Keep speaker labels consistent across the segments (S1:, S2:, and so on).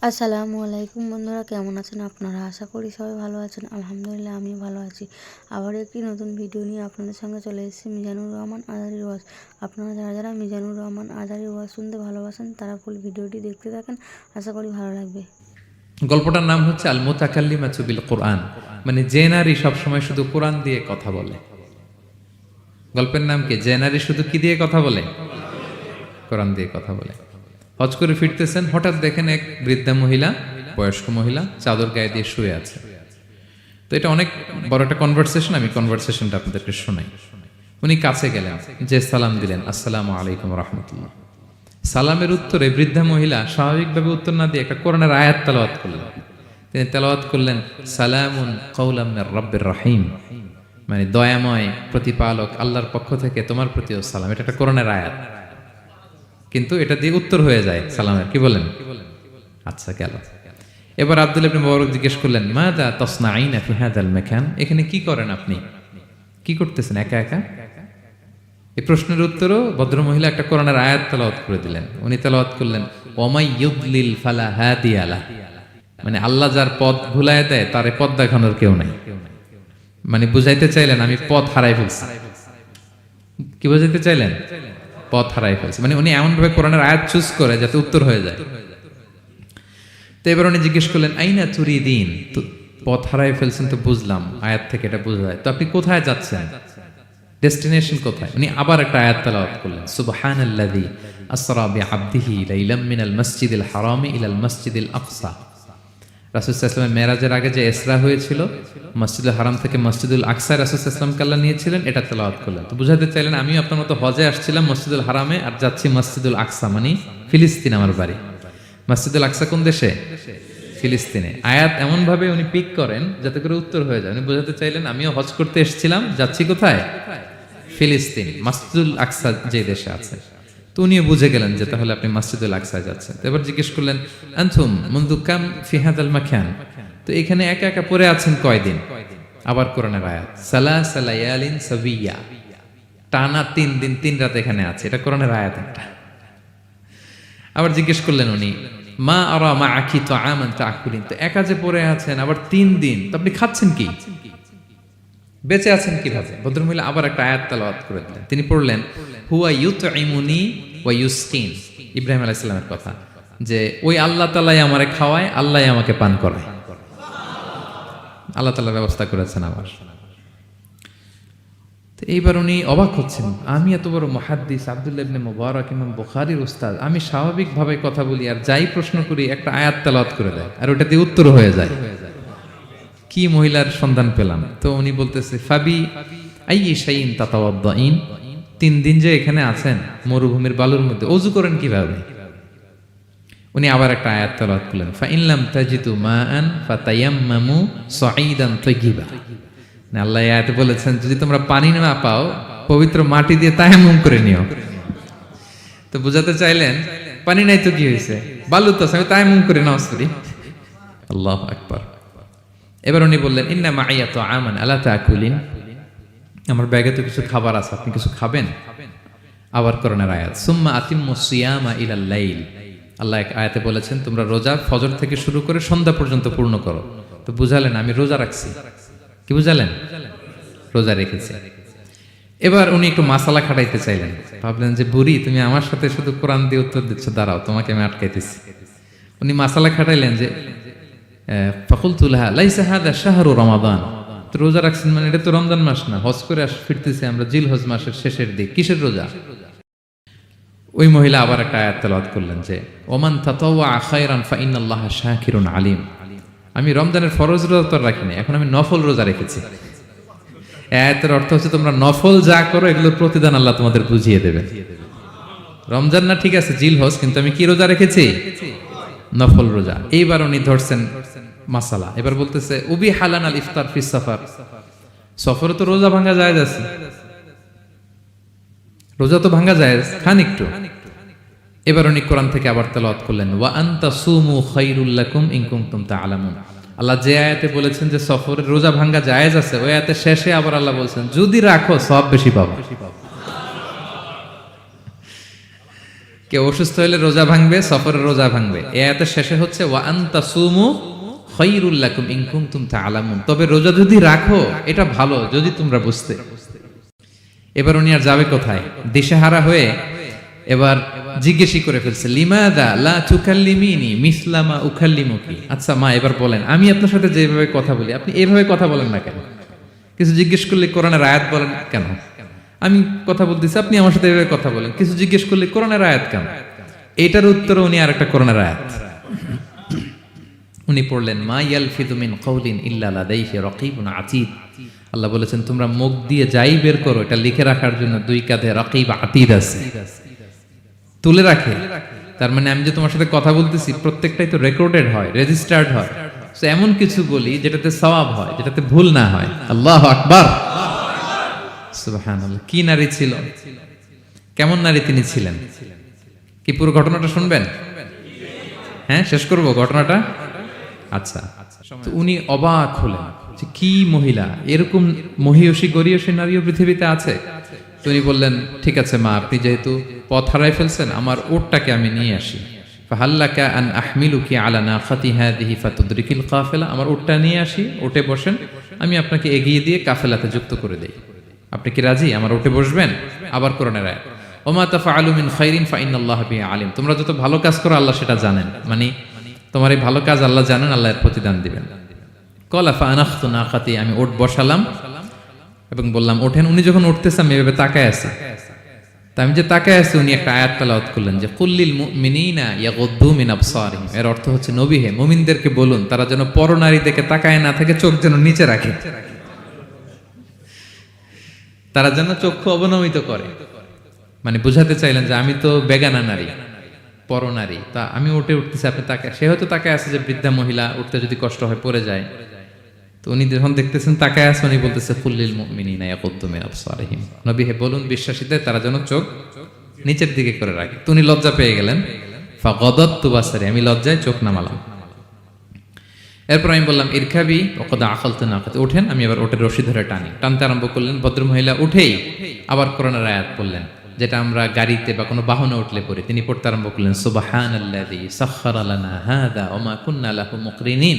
S1: আসসালামু আলাইকুম বন্ধুরা, কেমন আছেন আপনারা? আশা করি সবাই ভালো আছেন। আলহামদুলিল্লাহ আমি ভালো আছি। আবার একটি নতুন ভিডিও নিয়ে আপনাদের সঙ্গে চলে এসেছি মিজানুর রহমান আজারির ওয়াজ। আপনারা যারা যারা মিজানুর রহমান আজারির ওয়াজ শুনতে ভালোবাসেন তারা ফুল ভিডিওটি দেখতে থাকেন, আশা করি ভালো লাগবে।
S2: গল্পটার নাম হচ্ছে আল মুতাকাল্লিমাতু বিল কোরআন, মানে যে নারী সবসময় শুধু কোরআন দিয়ে কথা বলে। গল্পের নাম কি? যে নারী শুধু কি দিয়ে কথা বলে? কোরআন দিয়ে কথা বলে। হজ করে ফিরতেছেন, হঠাৎ দেখেন এক বৃদ্ধা মহিলা, বয়স্ক মহিলা চাদর গায়ে দিয়ে শুয়ে আছে। তো এটা অনেক বড় একটা কনভারসেশন, আমি কনভারসেশনটা আপনাদেরকে শোনাই। উনি কাছে গেলেন, যে সালাম দিলেন, আসসালামু আলাইকুম রাহমাতুল্লাহ। সালামের উত্তরে বৃদ্ধা মহিলা স্বাভাবিকভাবে উত্তর না দিয়ে একটা কোরআনের আয়াত তেলাওয়াত করলেন। তিনি তেলাওয়াত করলেন, সালামুন কাওলাম মির রাব্বির রহিম, মানে দয়াময় প্রতিপালক আল্লাহর পক্ষ থেকে তোমার প্রতিও সালাম। এটা একটা কোরআনের আয়াত, কিন্তু এটা দিয়ে উত্তর হয়ে যায় সালামের। কি বলেন? আচ্ছা, গেল। এবার আব্দুল্লাহ ইবনে মুবারক জিজ্ঞেস করলেন, মাযা তাসনাঈনা ফি হাযাল মাকান, এখানে কি করেন আপনি? কি করতেছেন একা একা? এই প্রশ্নের উত্তরও ভদ্রমহিলা একটা কোরআনের আয়াত তেলাওয়াত করে দিলেন। উনি তেলাওয়াত করলেন, ওমাই ইউদলিল ফালা হাদিয়া লাহ, মানে আল্লাহ যার পথ ভুলায় দেয় তারে পথ দেখানোর কেউ নাই। মানে বুঝাইতে চাইলেন আমি পথ হারাই ফেলছি। কি বুঝাইতে চাইলেন? পথ হারাই ফেলছি, মানে উনি এমন ভাবে কোরআনের আয়াত চুজ করে যাতে উত্তর হয়ে যায়। তো এবার উনি জিজ্ঞেস করলেন, আইনা তুরিদিন, তো পথ হারাই ফেলছেন তো বুঝলাম, আয়াত থেকে এটা বোঝা যায়, তো আপনি কোথায় যাচ্ছেন? ডেস্টিনেশন কোথায়? উনি আবার একটা আয়াত তেলাওয়াত করলেন, সুবহানাল্লাযী আসরা বিআবদিহি লাইলাম মিনাল মাসজিদিল হারামি ইলাল মাসজিদিল আকসা। রাসূল সাল্লাল্লাহু আলাইহি ওয়াসাল্লাম মেরাজের আগে যে ইসরা হয়েছিল, মসজিদুল হারাম থেকে মসজিদুল আকসায় রাসূল সাল্লাল্লাহু আলাইহি ওয়াসাল্লামকে আল্লাহ নিয়েছিলেন, এটা তেলাওয়াত করলেন। তো বুঝাতে চাইলেন আমিও আপনার মতো হজে আসছিলাম মসজিদুল হারামে, আর যাচ্ছি মসজিদুল আকসা, মানে ফিলিস্তিন আমার বাড়ি। মসজিদুল আকসা কোন দেশে? ফিলিস্তিনে। আয়াত এমন ভাবে উনি পিক করেন যাতে করে উত্তর হয়ে যায়। উনি বোঝাতে চাইলেন আমিও হজ করতে এসেছিলাম, যাচ্ছি কোথায়? ফিলিস্তিন, মসজিদুল আকসা যে দেশে আছে। তো উনিও বুঝে গেলেন যে তাহলে আপনি মসজিদুল আকসায় যাচ্ছেন। এবার জিজ্ঞেস করলেন, আনতুম মুনযু কাম ফি হাযাল মাকান, তো এখানে একা একা পড়ে আছেন কয়দিন? আবার কোরআনের আয়াত, সালাসা লায়ালিন সাবিয়া, টানা 3 দিন 3 রাত এখানে আছে। এটা কোরআনের আয়াত একটা। আবার জিজ্ঞেস করলেন উনি, মা আরা মাআকি তাআমান তাআকুলিন, তো একা যে পড়ে আছেন আবার 3 দিন, তো আপনি খাচ্ছেন কি? বেঁচে আছেন কিভাবে? ভদ্রমহিলা আবার একটা আয়াত তেলাওয়াত করে দিলেন। তিনি পড়লেন, হুয়া ইউতঈমুনি ওয়া ইউসকিন, ইব্রাহিম আলাইহিস সালামের কথা, যে ওই আল্লাহ তাআলাই আমারে খাওয়ায়, আল্লাহই আমাকে পান করায়। আল্লাহ তাআলা ব্যবস্থা করেছেন আমার। তো এইবার উনি অবাক হচ্ছেন, আমি এত বড় মুহাদ্দিস আব্দুল্লাহ ইবনে মুবারক ইমাম বুখারীর উস্তাদ, আমি স্বাভাবিকভাবে কথা বলি আর যাই প্রশ্ন করি একটা আয়াত তেলাওয়াত করে দেয় আর ওটা দিয়ে উত্তর হয়ে যায়। কি মহিলার সন্ধান পেলাম? তো উনি বলতেছে, ফাবি আইয়ি শাইইন তাতাওয়াদ্দাইন, 3 দিন যে এখানে আছেন মরুভূমির বালুর মধ্যে, ওযু করেন কিভাবে? উনি আবার একটা আয়াত তেলাওয়াত করলেন, ফা ইন লাম তাজিদু মাআন ফাতায়াম্মামু সাঈদান তাইয়্যিবা, না আল্লাহ আয়াতে বলেছেন যদি তোমরা পানি না পাও পবিত্র মাটি দিয়ে তায়াম্মুম করে নিও। তো বুঝাতে চাইলেন পানি নাই তো কি হয়েছে, বালু তো আছে, আমি তায়াম্মুম করে নামাজ পড়ি। আল্লাহু আকবার। এবার উনি বললেন, ইন্না মাইয়া তাআমান আলা তাকুলিন, আমার ব্যাগে তো কিছু খাবার আছে, আপনি কিছু খাবেন? আবার কোরআনের আয়াত, সুম্মা আতিম্মুস সিয়ামা ইলাল লাইল, আল্লাহ এক আয়াতে বলেছেন তোমরা রোজা ফজর থেকে শুরু করে সন্ধ্যা পর্যন্ত পূর্ণ করো। তো বুঝালেন আমি রোজা রাখছি। কি বুঝালেন? রোজা রেখেছি। এবার উনি একটু মাসালা খাটাইতে চাইলেন, ভাবলেন যে বুড়ি তুমি আমার সাথে শুধু কোরআন দিয়ে উত্তর দিচ্ছ, দাঁড়াও তোমাকে আমি আটকাইতেছি। উনি মাসালা খাটাইলেন যে ফাকুলতু লাহা লাইসা হাযা শাহরু রমাদান, তো রোজা রাখছেন মানে এটা তো রমজান মাস না, হজ করে ফিরতেছি আমরা জিলহজ মাসের শেষের দিক, কিসের রোজা? ওই মহিলা আবার একটা আয়াত তেলাওয়াত করলেন যে ওমান তাতাওয়া খায়রান ফা ইন্নাল্লাহা শাকিরুন আলিম, আমি রমজানের ফরজ রোজা তো রাখিনি, এখন আমি নফল রোজা রেখেছি। আয়াতের অর্থ হচ্ছে তোমরা নফল যা করো এগুলোর প্রতিদান আল্লাহ তোমাদের বুঝিয়ে দেবে। রমজান না ঠিক আছে জিলহজ, কিন্তু আমি কি রোজা রেখেছি? নফল রোজা। এইবার উনি ধরছেন মাসালা, এবার বলতেছে উবি হালান আল ইফতার ফিস সাফার, সফরে তো রোজা ভাঙা জায়েজ আছে, রোজা তো ভাঙা জায়েজ, খান একটু। এবার উনি কোরআন থেকে আবার তেলাওয়াত করলেন, ওয়া আনতা সুমু খায়রুল লাকুম ইন কুনতুম তা'লামুন, আল্লাহ যে আয়াতে বলেছেন যে সফরের রোজা ভাঙা জায়েজ আছে, ওই আয়াতের শেষে আবার আল্লাহ বলছেন যদি রাখো সওয়াব বেশি পাবে। কেউ অসুস্থ হলে রোজা ভাঙবে, সফরের রোজা ভাঙবে। এই আয়াতের শেষে হচ্ছে ওয়া আনতা সুমু খায়রুল লাকুম ইন কুনতুম তা'লামুন, তবে রোজা যদি রাখো এটা ভালো যদি তোমরা বুঝতে। এবার উনি আর যাবে কোথায়, দিশেহারা হয়ে এবার জিজ্ঞেসই করে ফেলছে, লিমাদা লা তুকাল্লিমিনি মিসলা মা উকাল্লিমুকি। আচ্ছা মা, এবার বলেন, আমি আপনার সাথে যেভাবে কথা বলি আপনি এইভাবে কথা বলেন না কেন? কিছু জিজ্ঞেস করলে কোরআনের আয়াত বলেন কেন? আমি কথা বলতেছি, আপনি আমার সাথে এভাবে কথা বলেন। কিছু জিজ্ঞেস করলে কোরআনের আয়াত কেন? এটার উত্তরে উনি আরেকটা কোরআনের আয়াত উনি পড়লেন, মা ইয়ালফিযু মিন কাওলিন ইল্লা লাদাইহি রাকীবুন আতীদ। আল্লাহ বলেছেন তোমরা মুখ দিয়ে যাই বের করো এটা লিখে রাখার জন্য দুই কাঁধে রাকীব আতীদ আছে, তুলে রাখে। তার মানে আমি যে তোমার সাথে কথা বলতেছি প্রত্যেকটাই তো রেকর্ডেড হয়, রেজিস্টার্ড হয়। তো এমন কিছু বলি যেটাতে সওয়াব হয়, যেটাতে ভুল না হয়। আল্লাহু আকবার, সুবহানাল্লাহ। কি নারী ছিল, কেমন নারী তিনি ছিলেন? কি পুরো ঘটনাটা শুনবেন? হ্যাঁ, শেষ করব ঘটনাটা। আচ্ছা, তো উনি অবাক হলেন যে কি মহিলা, এরকম মহিয়সী গরিয়সী নারীও পৃথিবীতে আছে। তো উনি বললেন, ঠিক আছে মা, আপনি যেহেতু পথ হারাই ফেলছেন, আমার ওটটাকে আমি নিয়ে আসি। ফাহাল্লাকা আন আহমিলুকি আলা নাখাতি হাদিহি ফাতুদরিকিল কাফেলা, আমার ওটটা নিয়ে আসি, ওটে বসেন, আমি আপনাকে এগিয়ে দিয়ে কাফেলাতে যুক্ত করে দেই। আপনি কি রাজি আমার ওটে বসবেন? আবার কোরআনের আয়াত, ওমা তাফআলু মিন খাইরিন ফাইনাল্লাহা বিহি আলিম, তোমরা যত ভালো কাজ করো আল্লাহ সেটা জানেন। মানে তোমার এই ভালো কাজ আল্লাহ জানেন, আল্লাহ এর প্রতিদান দিবেন। কলা ফানাখতু নাকাতি, আমি ওট বসালাম এবং বললাম ওঠেন। উনি যখন উঠতেছে আমি এভাবে তাকায় আছি। তা আমি যে তাকায় আছি, উনি একটা আয়াত তেলাওয়াত করলেন যে কুল্লিল মুমিনিনা ইয়াগুদ্দু মিন আবসারিহিম। এর অর্থ হচ্ছে, নবী হে, মুমিনদেরকে বলুন তারা যেন পরনারী দেখে তাকায় না থাকে, চোখ যেন নিচে রাখে, তারা যেন চক্ষু অবনমিত করে। মানে বুঝাতে চাইলেন যে আমি তো বেগানা নারী, পরনারী, তা আমি উঠে উঠতেছি, আপনি তাকে, সে হয়তো তাকায় আছে যে বৃদ্ধা মহিলা উঠতে যদি কষ্ট হয় পড়ে যায়। তো উনি যখন দেখতেছেন তাকায় আছে, উনি বলতেছে কুল্লিল মুমিনিনা ইয়াগুদ্দু মিন আবসারিহিম, নবী হে বলুন বিশ্বাসীদের তারা যেন চোখ নিচের দিকে করে রাখে। তো উনি লজ্জা পেয়ে গেলেন। ফাগাদাততু বাসারি, আমি লজ্জায় চোখ নামালাম। এরপর আমি বললাম ইরকাবি ওয়াকাদ আখালতু নাকাতি, ওঠেন। আমি আবার ওটের রশি ধরে টানতে আরম্ভ করলেন। ভদ্রমহিলা উঠেই আবার কোরআনের আয়াত পড়লেন, যেটা আমরা গাড়িতে বা কোনো বাহনে উঠলে পড়ি। তিনি পড়তে আরম্ভ করলেন, সুবহানাল্লাযী সাখখারা লানা হাযা ওয়া মা কুন্না লাহু মুকরিনিন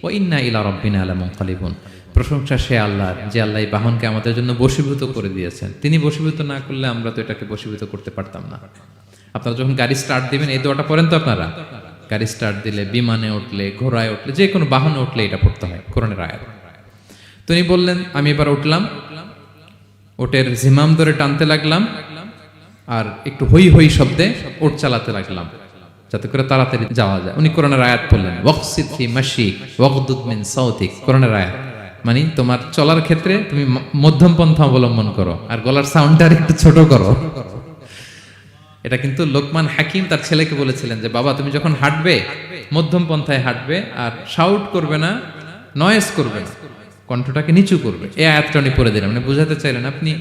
S2: ওয়া ইন্না ইলা রাব্বিনা লামুনকালিবুন। প্রশংসা সে আল্লাহর, যে আল্লাহ এই বাহনকে আমাদের জন্য বশীভূত করে দিয়েছেন। তিনি বশীভূত না করলে আমরা তো এটাকে বশীভূত করতে পারতাম না। আপনারা যখন গাড়ি স্টার্ট দিবেন এই দোয়াটা পড়েন তো আপনারা? গাড়ি স্টার্ট দিলে, বিমানে উঠলে, ঘোড়ায় উঠলে, যে কোনো বাহনে উঠলে এটা পড়তে হয়, কোরআনের আয়াত। তো উনি বললেন, আমি এবার উঠলাম, ওটের জিমাম ধরে টানতে লাগলাম আর একটু হই হই শব্দে ওট চালাতে লাগলাম যাতে করে তাড়াতাড়ি যাওয়া যায়। উনি কোরআনের আয়াত পড়লেন, ওয়াকসিদ ফি মাশিক ওয়াগদুদ মিন সাউতিক, কোরআনের আয়াত। মানে তোমার চলার ক্ষেত্রে তুমি মধ্যম পন্থা অবলম্বন করো আর গলার সাউন্ডটা একটু ছোট করো। এটা কিন্তু লোকমান হাকিম তার ছেলেকে বলেছিলেন যে বাবা তুমি যখন হাঁটবে মধ্যম পন্থায় হাঁটবে আর শাউট করবে না, নয়েজ করবে না, কণ্ঠটাকে নিচু করবে। এই আয়াতটা উনি পড়ে দিলেন। মানে বুঝাতে চাইলেন আপনি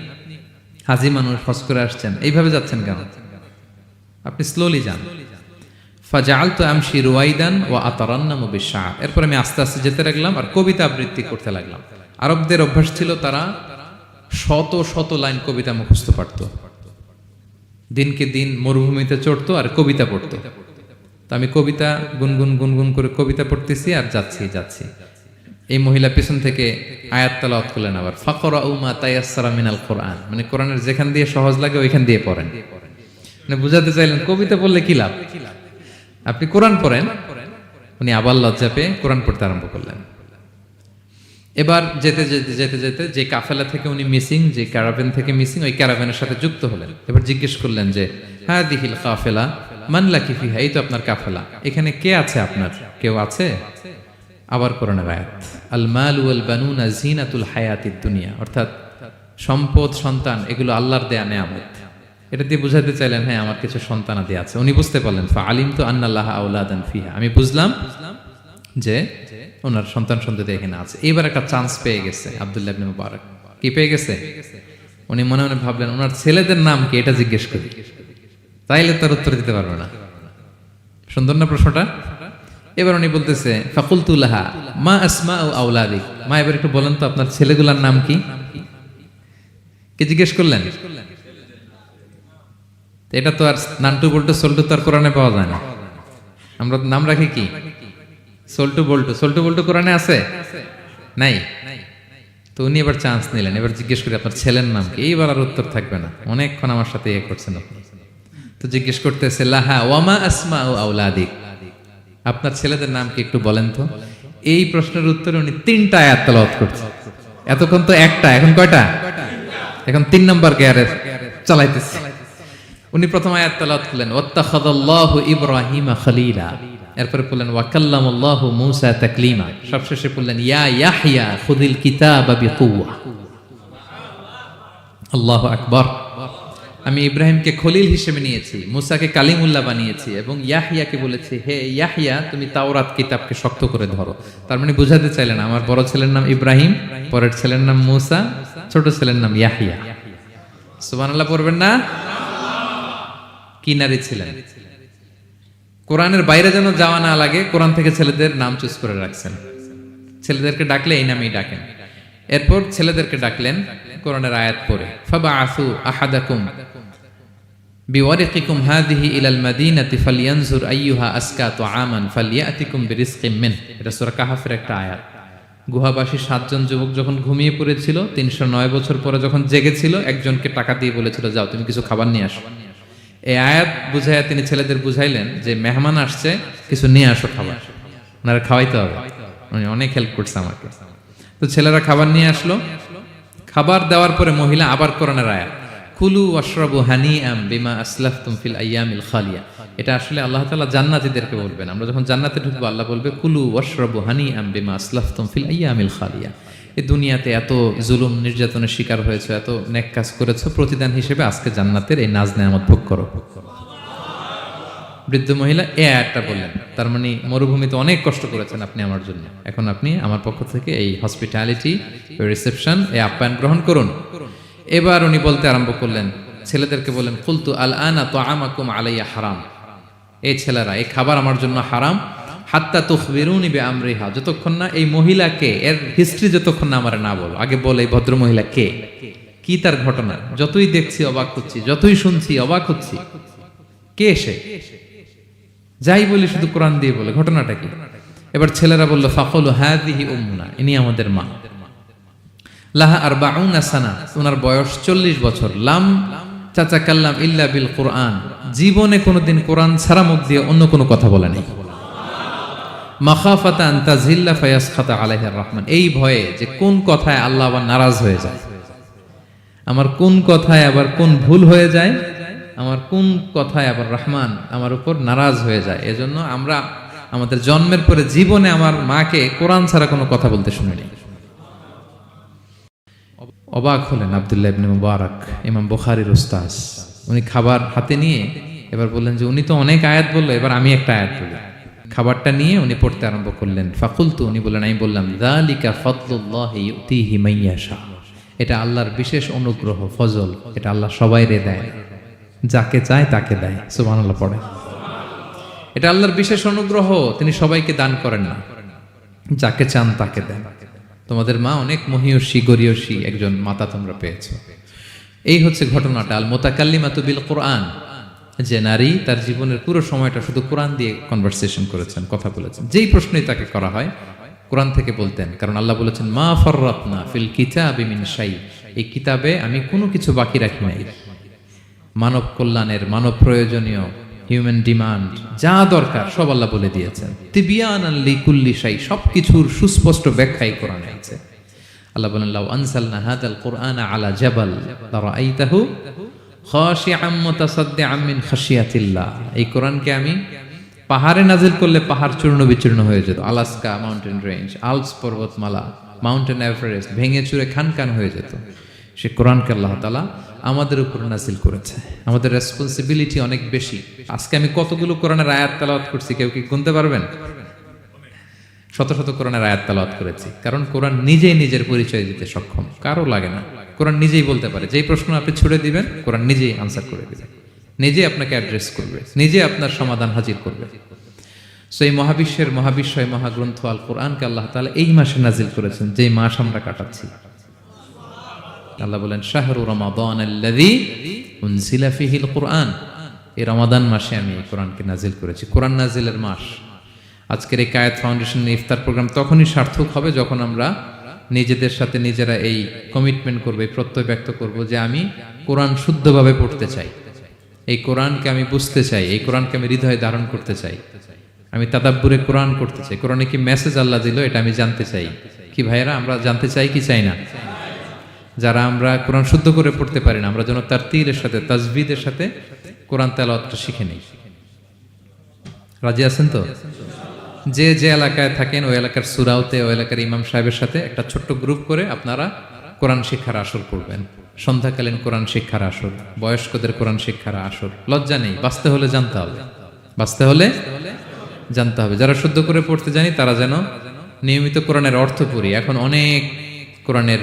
S2: হাজি মানুষ, হজ করে আসছেন, এইভাবে যাচ্ছেন কেন? আপনি স্লোলি যান। ফাজাআলতু আমশি রুয়াইদান ওয়া আতারান্নামু বিশআর। এরপর আমি আস্তে আস্তে যেতে লাগলাম আর কবিতা আবৃত্তি করতে লাগলাম। আরবদের অভ্যাস ছিল তারা শত শত লাইন কবিতা মুখস্থ পারত। দিনকে দিন মরুভূমিতে চড়তো আর কবিতা পড়তো। তো আমি কবিতা গুনগুন গুনগুন করে কবিতা পড়তেছি আর যাচ্ছি। এই মহিলা পিছন থেকে আয়াত তেলাওয়াত করলেন আবার, ফাকরাউ মা তায়াসসারা মিনাল কোরআন। মানে কোরআনের যেখান দিয়ে সহজ লাগে ওইখান দিয়ে পড়েন। মানে বুঝাতে চাইলেন কবিতা পড়লে কি লাভ, আপনি কোরআন পড়েন। উনি আবার লজ্জা পেয়ে কোরআন পড়তে আরম্ভ করলেন। এবার যেতে যে কাফেলা থেকে উনি মিসিং, যে ক্যারাভেন থেকে মিসিং, ওই ক্যারাভেনের সাথে যুক্ত হলেন। এবার জিজ্ঞেস করলেন যে হাদিহিল কাফেলা মান লাকি ফিহা, এই তো আপনার কাফেলা, এখানে কে আছে আপনার, কেউ আছে? আবার কোরআনের আয়াত, আল মাল ওয়াল বানুনা জিনাতুল হায়াতিদ দুনিয়া, অর্থাৎ সম্পদ, সন্তান, এগুলো আল্লাহর দেয়া নেয়ামত। এটা দিয়ে বুঝাতে চাইলেন হ্যাঁ আমার কিছু সন্তানাদি আছে। উনি বুঝতে পারলেন ফা আলিমতু আন্নাল্লাহা আওলাদান ফিহা, আমি বুঝলাম যে ওনার সন্তান সন্ততি এখানে আছে। এইবার একটা চান্স পেয়ে গেছে আব্দুল্লাহ ইবনে মুবারক। কি পেয়ে গেছে? উনি মনে মনে ভাবলেন ওনার ছেলেদের নাম কি, এটা জিজ্ঞেস করি, তাইলে তার উত্তর দিতে পারবে না। সুন্দর না প্রশ্নটা? এবার উনি বলতেছে ফাকুলতু লাহা মা আসমাউ আওলাদিক, মা এবার একটু বলেন তো আপনার ছেলেগুলোর নাম কি? কে জিজ্ঞেস করলেন? তো এটা তো আর নান্টু বল্টু সল্টু তো আর কোরআনে পাওয়া যায় না। আমরা নাম রাখি কি সল্টু বল্টু। সল্টু বল্টু কোরআনে আছে নাই? তো উনি এবার চান্স নিলেন, এবার জিজ্ঞেস করি আপনার ছেলের নাম কি? এইবার আর উত্তর থাকবে না, অনেকক্ষণ আমার সাথে ইয়ে করছেন আপনি। তো জিজ্ঞেস করতেছে লাহা ওয়ামা আসমা ও আউলাদিক, আপনার ছেলেদের নাম কি একটু বলেন তো। এই প্রশ্নের উত্তরে উনি 3টা আয়াত তেলাওয়াত করছে। এতক্ষণ তো একটা, এখন কয়টা? এখন 3 নম্বর গিয়ারে চালাইতেছে। উনি প্রথম আয়াত তেলাওয়াত করলেন ওয়াত্তাখাযাল্লাহু ইব্রাহিমা খলিলা, এরপরে বললেন ওয়াকাল্লামাল্লাহু মূসা তাকলিমা, সবশেষে বললেন ইয়া ইয়াহইয়া খুযিল কিতাবা বিকুওয়া। আল্লাহু আকবার। আমি ইব্রাহিমকে খলিল হিসেবে নিয়েছি, মূসাকে কালিমুল্লাহ বানিয়েছি, এবং ইয়াহইয়াকে বলেছি হে ইয়াহইয়া তুমি তাওরাত কিতাবকে শক্ত করে ধরো। তার মানে বুঝাতে চাইলেন আমার বড় ছেলের নাম ইব্রাহিম, পরের ছেলের নাম মূসা, ছোট ছেলের নাম ইয়াহইয়া। সুবহানাল্লাহ পড়বেন না? কি নারী ছিলেন, কোরআনের বাইরে যেন যাওয়া না লাগে, কোরআন থেকে ছেলেদের নাম চুজ করে রাখছেন। ছেলেদেরকে ডাকলে এই নামেই ডাকেন। এরপর ছেলেদেরকে ডাকলেন কোরআনের আয়াত পড়ে ফাবআসু আহাদাকুম বিওয়ারিকিকুম হাযিহি ইলাল মাদিনাতি ফালইয়ানজুর আইয়ুহা আসকা তুআমান ফালইয়াতিকুম বিরিজকিম মিন। এটা সূরা কাহাফের একটা আয়াত। গুহাবাসী 7 জন যুবক যখন ঘুমিয়ে পড়েছিল, 309 বছর পরে যখন জেগেছিল, একজনকে টাকা দিয়ে বলেছিল যাও তুমি কিছু খাবার নিয়ে আসো। এই আয়াত বুঝাইয়া তিনি ছেলেদের বুঝাইলেন যে মেহমান আসছে, কিছু নিয়ে আসো খাবার, ওনারা খাওয়াইতে হবে। উনি অনেক হেল্প করছে আমাকে। তো ছেলেরা খাবার নিয়ে আসলো। খাবার দেওয়ার পরে মহিলা আবার কোরআনের আয়াত কুলু ওয়াশরাবু হানিআম বিমা আসলাফতুম ফিল আইয়ামিল খালিয়া। এটা আসলে আল্লাহ তাআলা জান্নাতীদেরকে বলবেন। আমরা যখন জান্নাতে ঢুকবো আল্লাহ বলবে কুলু ওয়াশরাবু হানিআম বিমা আসলাফতুম ফিল আইয়ামিল খালিয়া। এই দুনিয়াতে এত জুলুম নির্যাতনের শিকার হয়েছে, এত নেক কাজ করেছো, প্রতিদান হিসেবে আজকে জান্নাতের এই নাজ নেয়ামত ভোগ করো। বৃদ্ধ মহিলা এই আয়াতটা বললেন, তার মানে মরুভূমিতে অনেক কষ্ট করেছেন আপনি আমার জন্য, এখন আপনি আমার পক্ষ থেকে এই হসপিটালিটি, রিসেপশন, এই আপ্যায়ন গ্রহণ করুন। এবার উনি বলতে আরম্ভ করলেন, ছেলেদেরকে বললেন কুলতু আল আনা তুআমাকুম আলাইয়া হারাম। এই ছেলেরা, এই খাবার আমার জন্য হারাম। হাত্তা তুখবিরুনি বিআমরিহা, যতক্ষণ না এই মহিলাকে, এর হিস্ট্রি যতক্ষণ না আমার না বলো। আগে বল এই ভদ্র মহিলা কে, কি তার ঘটনা। যতই দেখছি অবাক হচ্ছি, যতই শুনছি অবাক হচ্ছি। কে সে? যাই বলি শুধু কোরআন দিয়ে বলে, ঘটনাটা কি? এবার ছেলেরা বলল ফাকুলু হাযিহি উম্মুনা, ইনি আমাদের মা। লাহা আরবাউনা সানা, ওনার বয়স 40 বছর। লাম তাতাকাল্লাম ইল্লা বিল কুরআন, জীবনে কোনোদিন কোরআন ছাড়া মুখ দিয়ে অন্য কোনো কথা বলে নাই। মাখাফাতা আন তাযিল্লা ফায়াসখাতা আলাইহির রহমান, এই ভয়ে যে কোন কথায় আল্লাহ আবার নারাজ হয়ে যায়, আমার কোন কথায় আবার কোন ভুল হয়ে যায়, আমার কোন কথায় আবার রহমান আমার উপর নারাজ হয়ে যায়। এজন্য আমরা আমাদের জন্মের পরে জীবনে আমার মাকে কোরআন ছাড়া কোনো কথা বলতে শুনিনি। অবাক হলেন আব্দুল্লাহ ইবনে মুবারক, ইমাম বুখারীর উস্তাদ। উনি খাবার হাতে নিয়ে এবার বললেন যে উনি তো অনেক আয়াত বললো, এবার আমি একটা আয়াত বলি। খাবারটা নিয়ে উনি পড়তে আরম্ভ করলেন। ফাকুলতু, উনি বললেন, আমি বললাম যালিকা ফাদলুল্লাহি ইউতিহি মান ইয়াশা, এটা আল্লাহর বিশেষ অনুগ্রহ, ফজল, এটা আল্লাহ সবাইরে দেয়, যাকে চায় তাকে দেয়। সুবহানাল্লাহ পড়ে। এটা আল্লাহর বিশেষ অনুগ্রহ, তিনি সবাইকে দান করেন না, যাকে চান তাকে দেন। তোমাদের মা অনেক মহিয়সী গরিয়সী একজন মাতা তোমরা পেয়েছো। এই হচ্ছে ঘটনাটা। আল মুতাকাল্লিমাতু বিল কোরআন, যে নারী তার জীবনের পুরো সময়টা শুধু কোরআন দিয়ে কনভারসেশন করেছেন, কথা বলেছেন। যেই প্রশ্নই তাকে করা হয় কোরআন থেকে বলতেন, কারণ আল্লাহ বলেছেন মা ফাররাতনা ফিল কিতাবি মিন শাই, এই কিতাবে আমি কোনো কিছু বাকি রাখি নাই। মানব কল্যাণের, মানব প্রয়োজনীয়, হিউম্যান ডিমান্ড যা দরকার সব আল্লাহ বলে দিয়েছেন। তিবিয়ানান লিকুল্লি শাই, সবকিছুর সুস্পষ্ট ব্যাখ্যাই কোরআনে আছে। আল্লাহ বলেন লাউ আনসালনা হাযাল কুরআনা আলা জাবাল লারাআইতাহু খাশিআম মুতাসাদ্দিআম মিন খাশিয়াতিল্লাহ, এই কোরআনকে আমি পাহাড়ে নাজিল করলে পাহাড় চূর্ণ বিচূর্ণ হয়ে যেত। আলাস্কা মাউন্টেন রেঞ্জ, আল্পস পর্বতমালা, মাউন্টেন এভারেস্ট ভেঙে চুরে খান খান হয়ে যেত। সে কোরআনকে আল্লাহ তাআলা আমাদের উপর নাজিল করেছে। আমাদের রেসপন্সিবিলিটি অনেক বেশি। আজকে আমি কতগুলো কোরআনের আয়াত তেলাওয়াত করছি, কেউ কি গুনতে পারবেন? শত শত কোরআনের আয়াত তেলাওয়াত করেছি, কারণ কোরআন নিজেই নিজের পরিচয় দিতে সক্ষম, কারো লাগে না। কোরআন নিজেই বলতে পারে, যেই প্রশ্ন আপনি ছুড়ে দিবেন কোরআন নিজেই আনসার করে দিবে, নিজে আপনাকে অ্যাড্রেস করবে, নিজে আপনার সমাধান হাজির করবে। সো এই মহাবিশ্বের মহাবিশ্বয় মহাগ্রন্থ আল কোরআনকে আল্লাহ তাআলা এই মাসে নাজিল করেছেন, যেই মাস আমরা কাটাচ্ছি। আল্লাহ বলেন শাহরু রমাদান আল্লাযী উনজিলা ফীহিল কুরআন, এই রমাদান মাসে আমি এই কোরআনকে নাজিল করেছি, কোরআন নাজিলের মাস। আজকের এই কায়েত ফাউন্ডেশনের ইফতার প্রোগ্রাম তখনই সার্থক হবে যখন আমরা নিজেদের সাথে নিজেরা এই কমিটমেন্ট করবো, এই প্রত্যয় ব্যক্ত করব যে আমি কোরআন শুদ্ধভাবে পড়তে চাই, এই কোরআনকে আমি বুঝতে চাই, এই কোরআনকে আমি হৃদয়ে ধারণ করতে চাই, আমি তাদাব্বুরে কোরআন করতে চাই, কোরআনে কি মেসেজ আল্লাহ দিল এটা আমি জানতে চাই। কি ভাইয়েরা, আমরা জানতে চাই কি চাই না? যারা আমরা কোরআন শুদ্ধ করে পড়তে পারি না, আমরা যেন তার তীরের সাথে তাজবিদের সাথে কোরআন তেলাওয়াতটা শিখে নিই। রাজি আছেন তো? যে যে এলাকায় থাকেন ওই এলাকার সুরাউতে, ওই এলাকার ইমাম সাহেবের সাথে একটা ছোট্ট গ্রুপ করে আপনারা কোরআন শিক্ষার আসর করবেন। সন্ধ্যাকালীন কোরআন শিক্ষার আসর, বয়স্কদের কোরআন শিক্ষার আসর। লজ্জা নেই, বাঁচতে হলে জানতে হবে, বাঁচতে হলে জানতে হবে। যারা শুদ্ধ করে পড়তে জানি তারা যেন নিয়মিত কোরআনের অর্থ পড়ি। এখন অনেক কোরআনের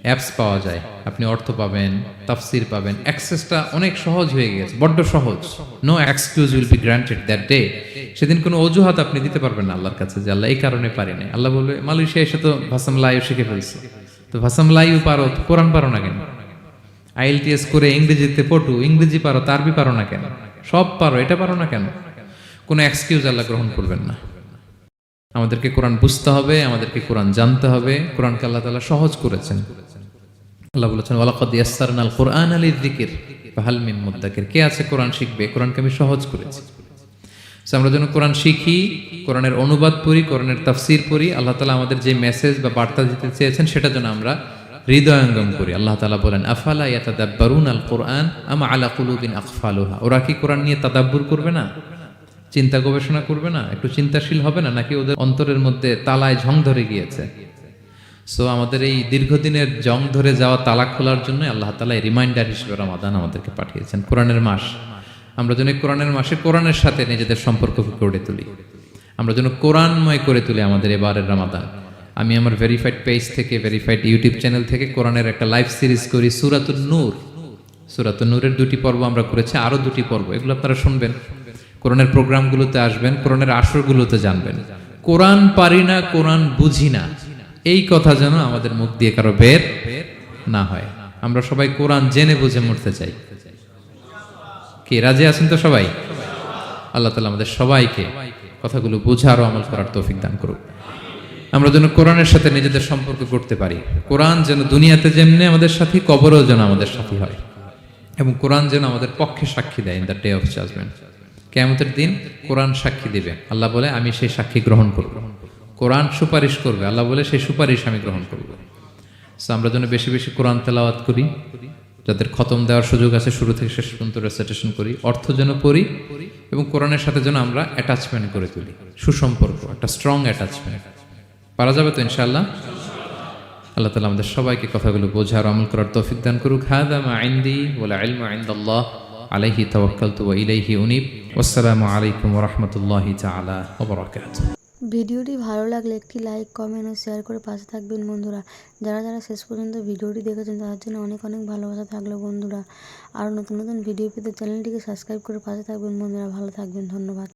S2: অ্যাপস পাওয়া যায়, আপনি অর্থ পাবেন, তাফসির পাবেন, অ্যাক্সেসটা অনেক সহজ হয়ে গেছে, বড্ড সহজ। No excuse will be granted that day. সেদিন কোনো অজুহাত আপনি দিতে পারবেন না আল্লাহর কাছে যে আল্লাহ এই কারণে পারি নাই। আল্লাহ বলবে মালয়েশিয়া এসে তো ভাসাম লাইও শিখে ফেলছে, তো ভাসাম লাইও পারো, কোরআন পারো না কেন? IELTS করে ইংরেজিতে পটু, ইংরেজি পারো, আরবি পারো না কেন? সব পারো, এটা পারো না কেন? কোনো এক্সকিউজ আল্লাহ গ্রহণ করবেন না। আমাদেরকে কোরআন বুঝতে হবে, আমাদেরকে কোরআন জানতে হবে। কোরআনকে আল্লাহ তাআলা সহজ করেছেন। আল্লাহ বলেছেন ওয়ালাকাদ ইয়াসসারনাল কুরআনা লিযিকর ফাহাল মিন মুদ্দাকির। কে আছে কোরআন শিখবে? কোরআনকে আমি সহজ করেছি। সো আমরা যেন কোরআন শিখি, কোরআনের অনুবাদ পড়ি, কোরআনের তাফসীর পড়ি। আল্লাহ তাআলা আমাদের যে মেসেজ বা বার্তা দিতে চেয়েছেন সেটা যেন আমরা হৃদয়ঙ্গম করি। আল্লাহ তাআলা বলেন আফালা ইয়াতাদাব্বারুনাল কুরআন আম আলা কুলুবিন আকফালুহা। ওরা কি কোরআন নিয়ে তাদাব্বুর করবে না, চিন্তা গবেষণা করবে না, একটু চিন্তাশীল হবে না, নাকি ওদের অন্তরের মধ্যে তালায় ঝং ধরে গিয়েছে? সো আমাদের এই দীর্ঘদিনের জং ধরে যাওয়া তালা খোলার জন্য আল্লাহ তাআলা এই রিমাইন্ডার হিসেবে রমাদান আমাদেরকে পাঠিয়েছেন, কোরআনের মাস। আমরা যেন কোরআনের মাসে কোরআনের সাথে নিজেদের সম্পর্ক গড়ে তুলি, আমরা যেন কোরআনময় করে তুলি আমাদের এবারের রমাদান। আমি আমার ভেরিফাইড পেজ থেকে, ভেরিফাইড ইউটিউব চ্যানেল থেকে কোরআনের একটা লাইভ সিরিজ করি, সূরাতুন নূর। সূরাতুন নূরের 2টি পর্ব আমরা করেছি, আরো 2টি পর্ব, এগুলো আপনারা শুনবেন। কোরআনের প্রোগ্রামগুলোতে আসবেন, কোরআনের আসরগুলোতে জানবেন। কোরআন পারি না, কোরআন বুঝি না, এই কথা যেন আমাদের মুখ দিয়ে কারো বের না হয়। আমরা সবাই কোরআন জেনে বুঝে মরতে চাই। কি রাজি আছেন তো সবাই? আল্লাহ তাআলা আমাদের সবাইকে কথাগুলো বোঝার ও আমল করার তৌফিক দান করুক। আমরা যেন কোরআনের সাথে নিজেদের সম্পর্ক করতে পারি। কোরআন যেন দুনিয়াতে যেমনি আমাদের সাথী, কবরেও যেন আমাদের সাথী হয়, এবং কোরআন যেন আমাদের পক্ষে সাক্ষী দেয় in the day of judgement. কিয়ামতের দিন কোরআন সাক্ষী দিবে, আল্লাহ বলে আমি সেই সাক্ষী গ্রহণ করব। কোরআন সুপারিশ করবে, আল্লাহ বলে সেই সুপারিশ আমি গ্রহণ করব। সো আমরা যেন বেশি বেশি কোরআন তেলাওয়াত করি, যাদের খতম দেওয়ার সুযোগ আছে শুরু থেকে শেষ পর্যন্ত রেসাইটেশন করি, অর্থ যেন পড়ি, এবং কোরআনের সাথে যেন আমরা অ্যাটাচমেন্ট করে তুলি, সুসম্পর্ক, একটা স্ট্রং অ্যাটাচমেন্ট। পারা যাবে তো ইনশাআল্লাহ? আল্লাহ তাআলা আমাদের সবাইকে কথাগুলো বোঝার আমল করার তৌফিক দান করুক। হাযা মা ইনদি ওয়াল ইলমু ইনদাল্লাহ আলাইহি তাওয়াক্কালতু ওয়া ইলাইহি উনীব। ওয়াসসালামু আলাইকুম ওয়া রাহমাতুল্লাহি তাআলা ওয়া বারাকাতুহু।
S1: ভিডিওটি ভালো লাগলে একটি লাইক, কমেন্ট ও শেয়ার করে পাশে থাকবেন বন্ধুরা। যারা যারা শেষ পর্যন্ত ভিডিওটি দেখেছেন তাদের জন্য অনেক অনেক ভালোবাসা থাকলো বন্ধুরা। আরও নতুন নতুন ভিডিও পেতে চ্যানেলটিকে সাবস্ক্রাইব করে পাশে থাকবেন বন্ধুরা। ভালো থাকবেন, ধন্যবাদ।